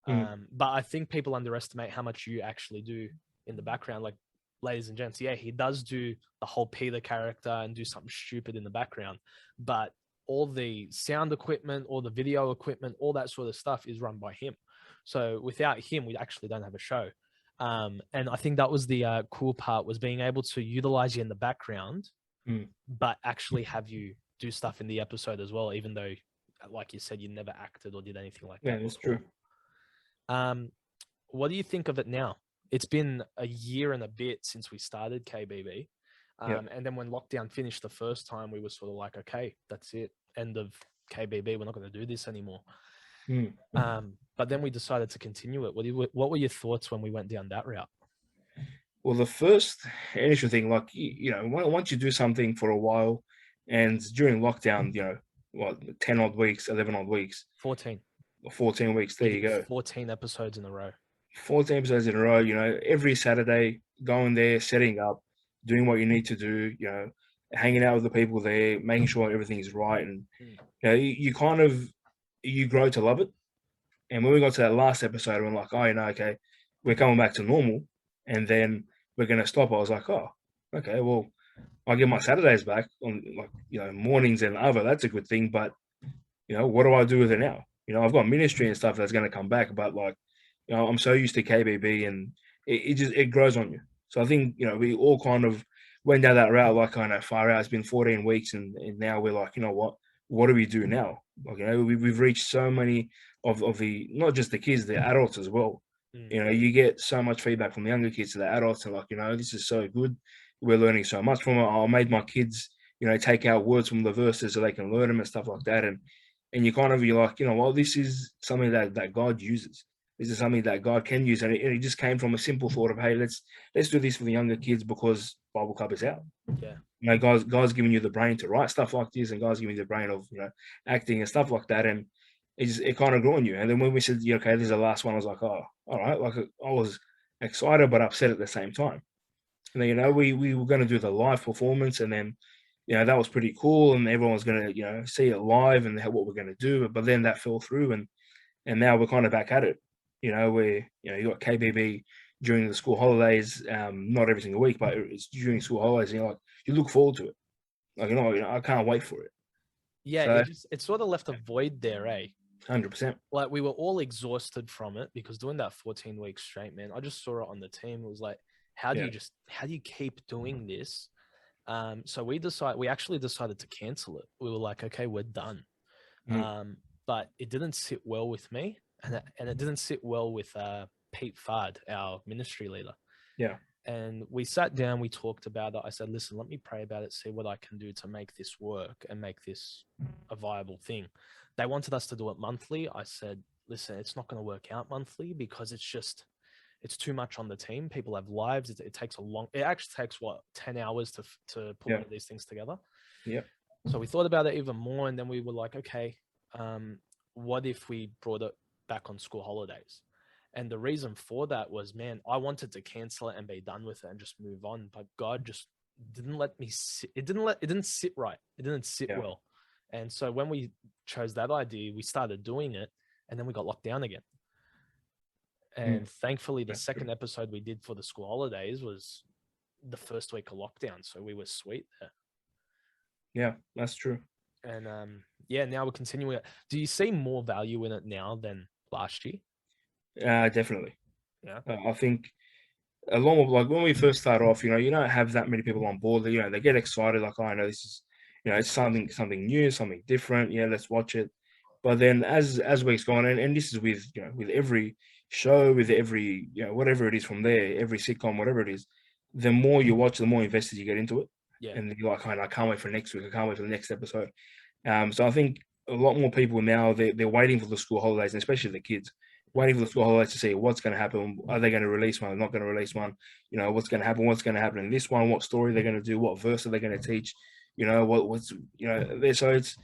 Mm. But I think people underestimate how much you actually do in the background. Like, ladies and gents, yeah, he does do the whole Peter character and do something stupid in the background, but all the sound equipment, all the video equipment, all that sort of stuff is run by him. So without him, we actually don't have a show. And I think that was the cool part, was being able to utilize you in the background, Mm. but actually have you do stuff in the episode as well, even though, like you said, you never acted or did anything like Yeah, that that's before. true. Um, what do you think of it now? It's been a year and a bit since we started KBB. Yeah. And then when lockdown finished the first time, we were sort of like, okay, that's it. End of KBB. We're not going to do this anymore. Mm. But then we decided to continue it. What were your thoughts when we went down that route? Well, the first initial thing, like, once you do something for a while, and during lockdown, 10 odd weeks, 11 odd weeks, 14. or 14 weeks, there We you did go. 14 episodes in a row. 14 episodes in a row, every Saturday, going there, setting up, doing what you need to do, hanging out with the people there, making sure everything's right. And, Mm. you kind of, you grow to love it. And when we got to that last episode, we're like, oh, okay, we're coming back to normal, and then we're going to stop. I was like, oh, okay, well, I'll get my Saturdays back on, like, mornings and other. That's a good thing. But, what do I do with it now? I've got ministry and stuff that's going to come back, but, like, I'm so used to KBB, and it grows on you. So I think, we all kind of went down that route, like, kind of far out. It's been 14 weeks, and now we're like, what do we do now? Like, we've reached so many of the, not just the kids, the adults as well. Mm. You get so much feedback from the younger kids to the adults, and, like, this is so good. We're learning so much from it. I made my kids, take out words from the verses so they can learn them and stuff like that. And you're like, well, this is something that God uses. This is something that God can use, and it just came from a simple thought of, hey, let's do this for the younger kids because Bible Club is out. Yeah. God's giving you the brain to write stuff like this, and God's giving you the brain of, acting and stuff like that, and it kind of grew on you. And then when we said, yeah, okay, this is the last one, I was like, oh, all right. Like, I was excited but upset at the same time. And then, we were going to do the live performance, and then, that was pretty cool, and everyone was going to, see it live and what we're going to do. But then that fell through, and now we're kind of back at it. Where, you got KBB during the school holidays, not every single week, but it's during school holidays, and you look forward to it. Like, I can't wait for it. Yeah, So, it sort of left a void there, eh? 100%. Like, we were all exhausted from it, because doing that 14 weeks straight, man, I just saw it on the team. It was like, how do Yeah. you keep doing this? So we actually decided to cancel it. We were like, okay, we're done. Mm. But it didn't sit well with me, and it didn't sit well with Pete Fard, our ministry leader. Yeah. And we sat down, we talked about it. I said, listen, let me pray about it, see what I can do to make this work and make this a viable thing. They wanted us to do it monthly. I said, listen, it's not going to work out monthly, because it's too much on the team. People have lives. It actually takes 10 hours to put Yeah. one of these things together. Yeah. So we thought about it even more, and then we were like, okay, what if we brought it back on school holidays? And the reason for that was, man, I wanted to cancel it and be done with it and just move on, but God just didn't let me sit. It didn't sit right. It didn't sit Yeah. well. And so when we chose that idea, we started doing it, and then we got locked down again. And thankfully, the That's true. second episode we did for the school holidays was the first week of lockdown. So we were sweet there. Yeah, that's true. And yeah, now we're continuing it. Do you see more value in it now than last year? Definitely. Yeah. I think, along with, like, when we first start off, you don't have that many people on board. They get excited, like, oh, I know this is, it's something new, something different. Yeah, let's watch it. But then as weeks go on, and this is with, with every show, with every, whatever it is from there, every sitcom, whatever it is, the more you watch, the more invested you get into it. Yeah. And you're like, I can't wait for next week. I can't wait for the next episode. So I think a lot more people now, they're waiting for the school holidays, and especially the kids, waiting for the school holidays to see what's going to happen. Are they going to release one? They're not going to release one. What's going to happen? What's going to happen in this one? What story they're going to do? What verse are they going to teach? What's so it's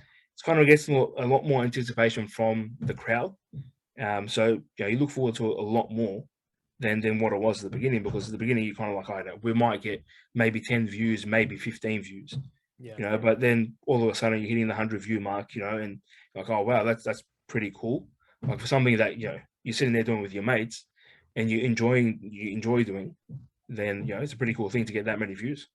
kind of getting a lot more anticipation from the crowd. So you look forward to it a lot more than what it was at the beginning, because at the beginning you kind of like, I know we might get maybe 10 views, maybe 15 views, Yeah. but then all of a sudden you're hitting the 100 view mark, and like, oh wow, that's pretty cool. Like, for something that you're sitting there doing it with your mates, and you enjoy doing, then it's a pretty cool thing to get that many views.